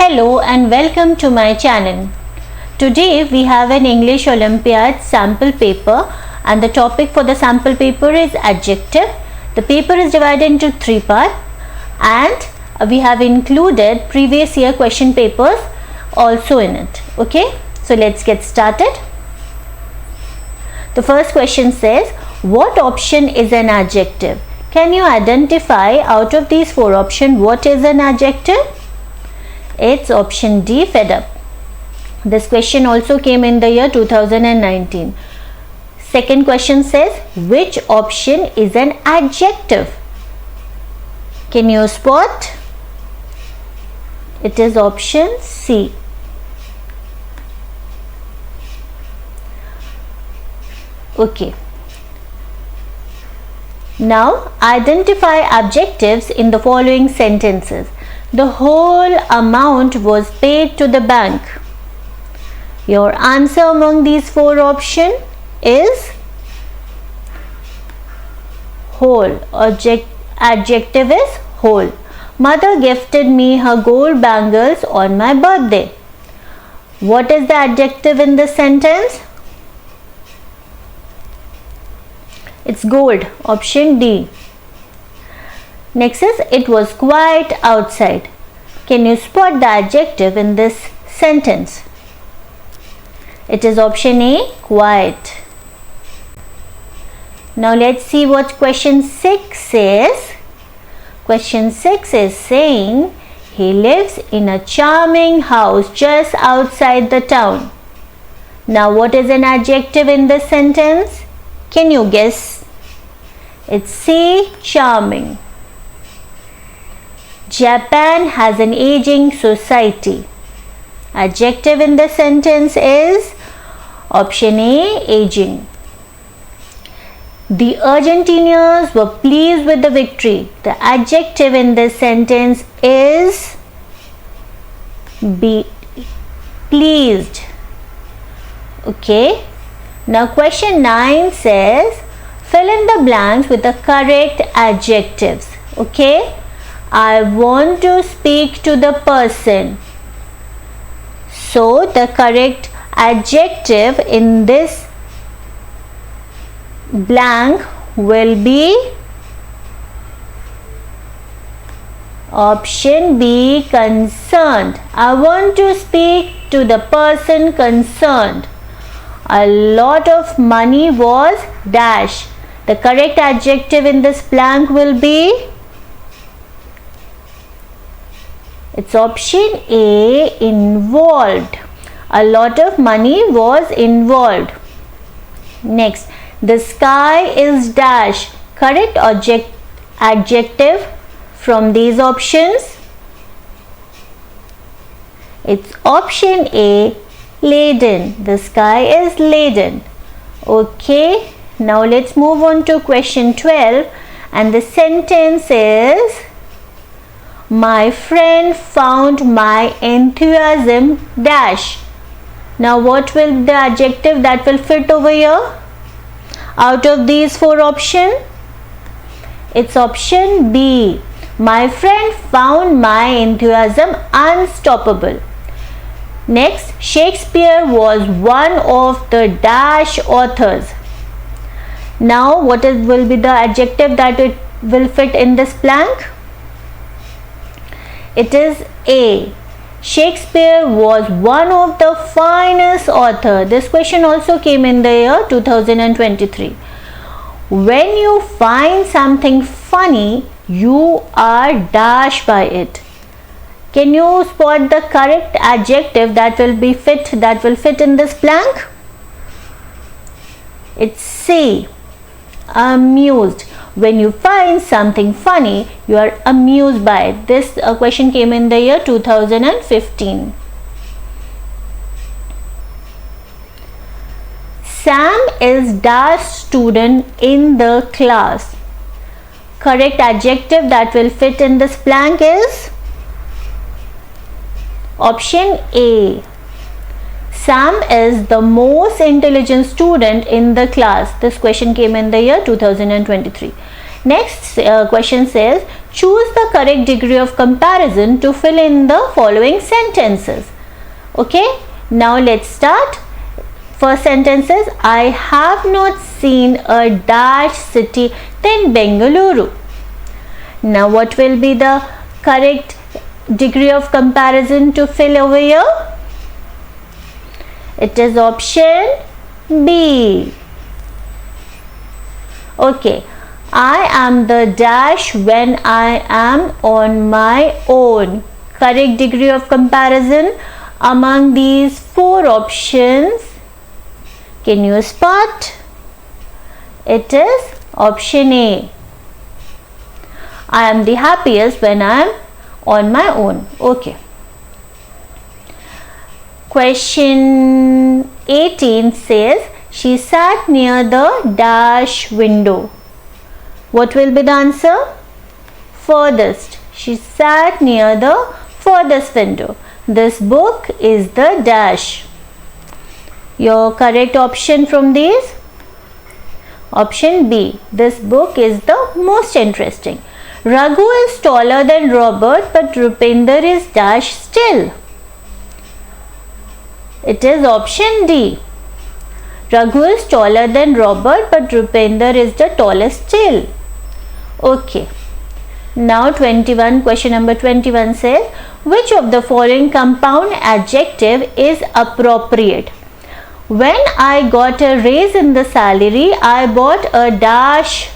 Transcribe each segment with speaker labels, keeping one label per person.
Speaker 1: Hello and welcome to my channel. Today we have an English Olympiad sample paper and the topic for the sample paper is adjective. The paper is divided into 3 parts and we have included previous year question papers also in it. Okay, so let's get started. The first question says, what option is an adjective? Can you identify out of these 4 options what is an adjective? It's option D, fed up. This question also came in the year 2019. Second question says, which option is an adjective? Can you spot? It is option C. Okay. Now identify adjectives in the following sentences. The whole amount was paid to the bank. Your answer among these 4 options is whole. Adjective is whole. Mother gifted me her gold bangles on my birthday. What is the adjective in this sentence? It's gold. Option D. Next is, it was quiet outside. Can you spot the adjective in this sentence? It is option A, quiet. Now let's see what question 6 says. Question 6 is saying, he lives in a charming house just outside the town. Now what is an adjective in this sentence? Can you guess? It's C, charming. Japan has an aging society. Adjective in the sentence is option A, aging. The Argentinians were pleased with the victory. The adjective in this sentence is B, pleased. Okay. Now question 9 says, fill in the blanks with the correct adjectives. Okay. I want to speak to the person. So the correct adjective in this blank will be option B, concerned. I want to speak to the person concerned. A lot of money was dash. The correct adjective in this blank will be, it's option A, involved. A lot of money was involved. Next, the sky is dash. Correct adjective from these options, it's option A, laden. The sky is laden. Okay, now let's move on to question 12 and the sentence is, my friend found my enthusiasm dash. Now what will be the adjective that will fit over here out of these 4 options? It's option B. My friend found my enthusiasm unstoppable. Next, Shakespeare was one of the dash authors. Now what will be the adjective that it will fit in this blank? It is A. Shakespeare was one of the finest authors. This question also came in the year 2023. When you find something funny, you are dashed by it. Can you spot the correct adjective that will fit in this blank? It's C, amused. When you find something funny, you are amused by it. This question came in the year 2015. Sam is dash student in the class. Correct adjective that will fit in this blank is option A. Sam is the most intelligent student in the class. This question came in the year 2023. Next question says, choose the correct degree of comparison to fill in the following sentences. Okay, now let's start. First sentence is, I have not seen a dash city than Bengaluru. Now what will be the correct degree of comparison to fill over here? It is option B. Okay, I am the dash when I am on my own. Correct degree of comparison among these four options, can you spot? It is option A. I am the happiest when I am on my own. Okay. Question 18 says, she sat near the dash window. What will be the answer? Furthest. She sat near the furthest window. This book is the dash. Your correct option from these? Option B. This book is the most interesting. Raghu is taller than Robert, but Rupinder is dash still. It is option D. Raghu is taller than Robert, but Rupinder is the tallest still. Okay. Now 21, question number 21 says, which of the following compound adjective is appropriate? When I got a raise in the salary, I bought a dash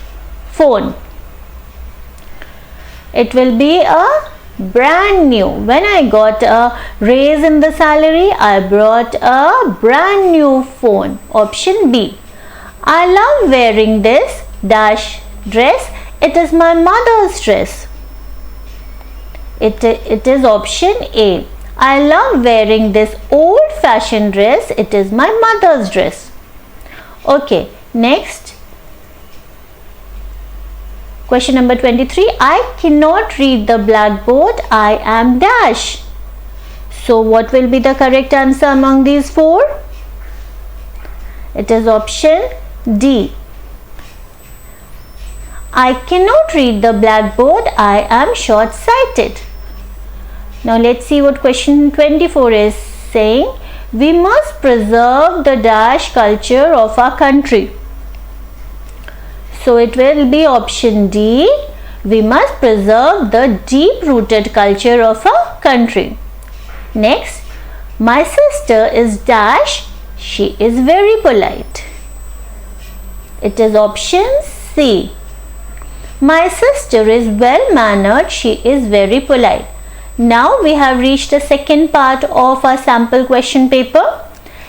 Speaker 1: phone. It will be a brand new. When I got a raise in the salary, I bought a brand new phone. Option B. I love wearing this dash dress. It is my mother's dress. It is option A. I love wearing this old-fashioned dress. It is my mother's dress. Okay, next. Question number 23. I cannot read the blackboard. I am dash. So, what will be the correct answer among these four? It is option D. I cannot read the blackboard. I am short-sighted. Now let's see what question 24 is saying. We must preserve the dash culture of our country. So it will be option D. We must preserve the deep-rooted culture of our country. Next, my sister is dash. She is very polite. It is option C. My sister is well-mannered. She is very polite. Now we have reached the second part of our sample question paper.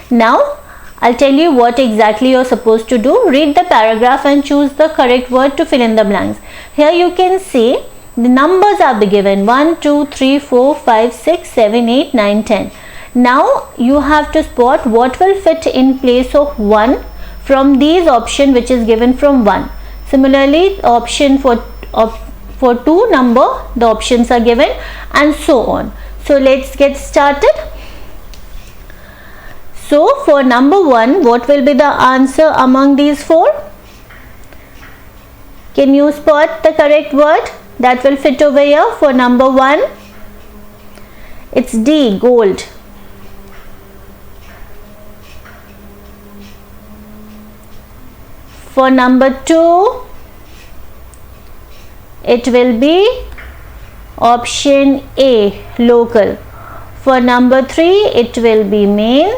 Speaker 1: Now I'll tell you what exactly you're supposed to do. Read the paragraph and choose the correct word to fill in the blanks. Here you can see the numbers are given 1, 2, 3, 4, 5, 6, 7, 8, 9, 10. Now you have to spot what will fit in place of 1 from these options which is given from 1. Similarly, option for 2 number, the options are given and so on. So let's get started. So for number 1, what will be the answer among these 4? Can you spot the correct word that will fit over here for number 1? It's D, gold. For number 2, it will be option A, local. For number 3, it will be main.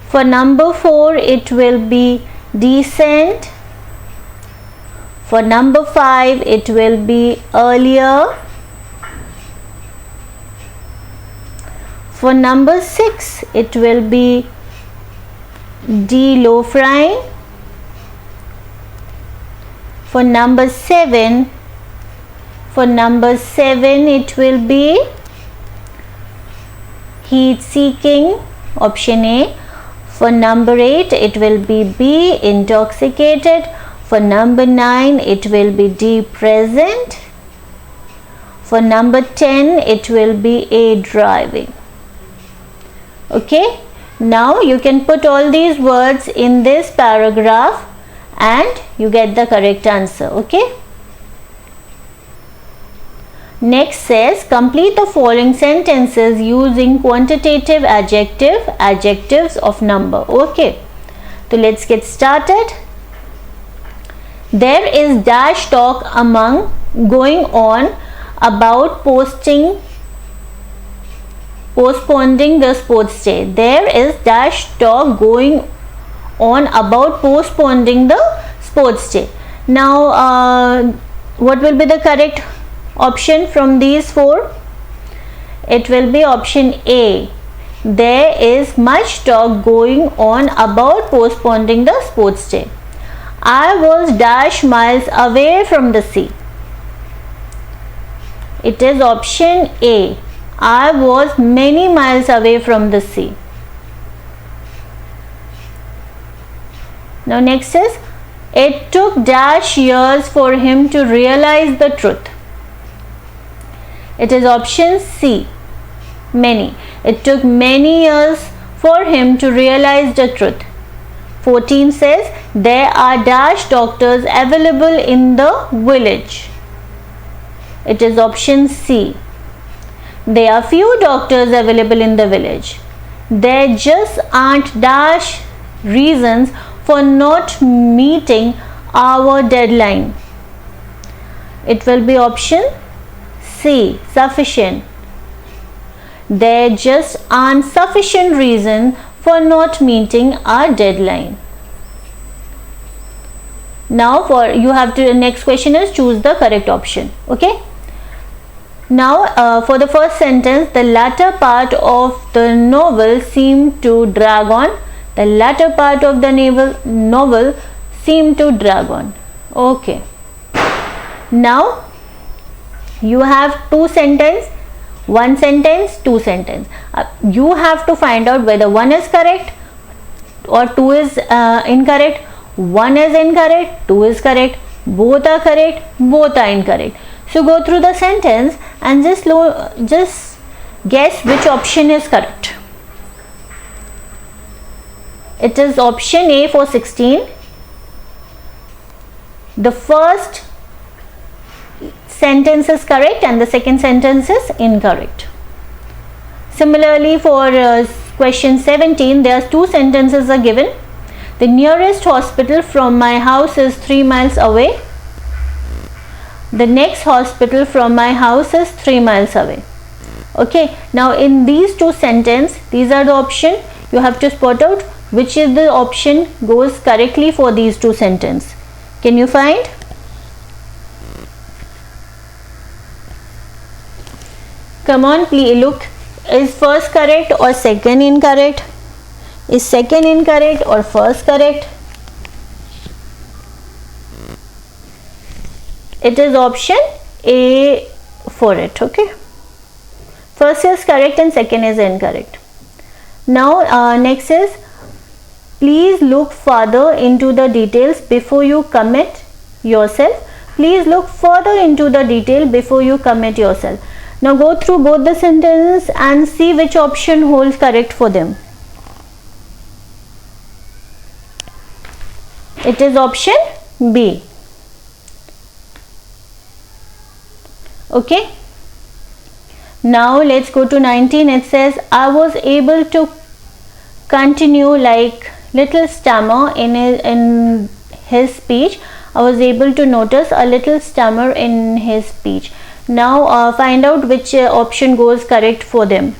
Speaker 1: For number 4, it will be decent. For number 5, it will be earlier. For number 6, it will be D, low frying. For number 7, it will be heat seeking, option A. For number 8, it will be B, intoxicated. For number 9, it will be D, present. For number 10, it will be A, driving. Okay, now you can put all these words in this paragraph and you get the correct answer. Okay. Next says complete the following sentences using quantitative adjectives of number. Okay, so let's get started. There is dash talk going on about postponing the sports day. There is dash talk going on about postponing the sports day. Now, what will be the correct option from these four? It will be option A. There is much talk going on about postponing the sports day. I was dash miles away from the sea. It is option A. I was many miles away from the sea. Now next is, it took dash years for him to realize the truth. It is option C, many. It took many years for him to realize the truth. 14 says, there are dash doctors available in the village. It is option C. There are few doctors available in the village. There just aren't dash reasons for not meeting our deadline. It will be option C, sufficient. There just aren't sufficient reason for not meeting our deadline. Now next question is choose the correct option. Okay. Now for the first sentence, the latter part of the novel seemed to drag on. The latter part of the novel seemed to drag on. Okay. Now you have two sentences, one sentence, two sentences. You have to find out whether one is correct or two is incorrect. One is incorrect, two is correct, both are correct, both are incorrect. So go through the sentence and just guess which option is correct. It is option A for 16. The first sentence is correct and the second sentence is incorrect. Similarly, for question 17, there are two sentences are given. The nearest hospital from my house is 3 miles away. The next hospital from my house is 3 miles away. Okay, now in these two sentences, these are the options. You have to spot out which is the option goes correctly for these two sentences. Can you find? Come on, please look. Is first correct or second incorrect? Is second incorrect or first correct? It is option A for it. Okay. First is correct and second is incorrect. Now next is, please look further into the details before you commit yourself. Please look further into the detail before you commit yourself. Now go through both the sentences and see which option holds correct for them. It is option B. Okay. Now let's go to 19. It says, I was able to continue like little stammer in his speech. I was able to notice a little stammer in his speech. Now find out which option goes correct for them.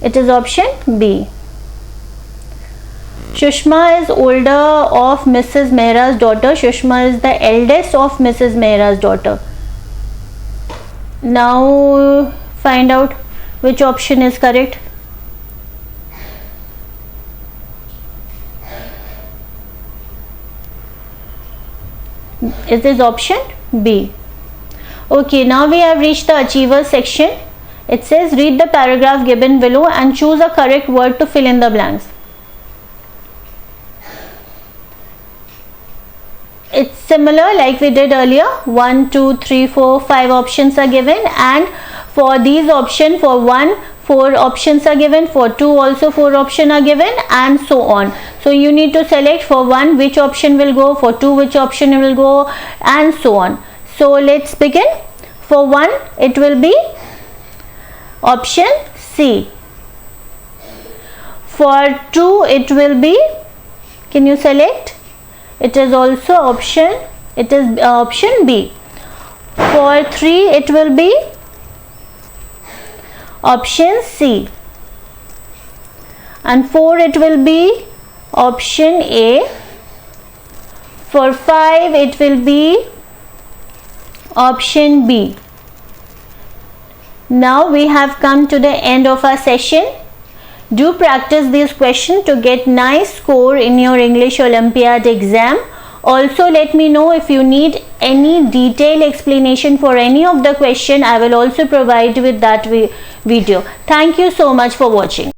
Speaker 1: It is option B. Shushma is older of Mrs. Mehra's daughter. Shushma is the eldest of Mrs. Mehra's daughter. Now find out which option is correct. It is option B. Okay, now we have reached the achievers section. It says read the paragraph given below and choose a correct word to fill in the blanks. It's similar like we did earlier. 1, 2, 3, 4, 5 options are given, and for these options, for 1, 4 options are given, for 2 also 4 options are given, and so on. So you need to select for 1 which option will go, for 2 which option will go, and so on. So let's begin. For 1 it will be option C. For 2 it will be, can you select? It is also option B. For 3 it will be option C, and 4 it will be option A. For 5 it will be option B. Now we have come to the end of our session. Do practice these questions to get nice score in your English Olympiad exam. Also let me know if you need any detailed explanation for any of the question. I will also provide with that video. Thank you so much for watching.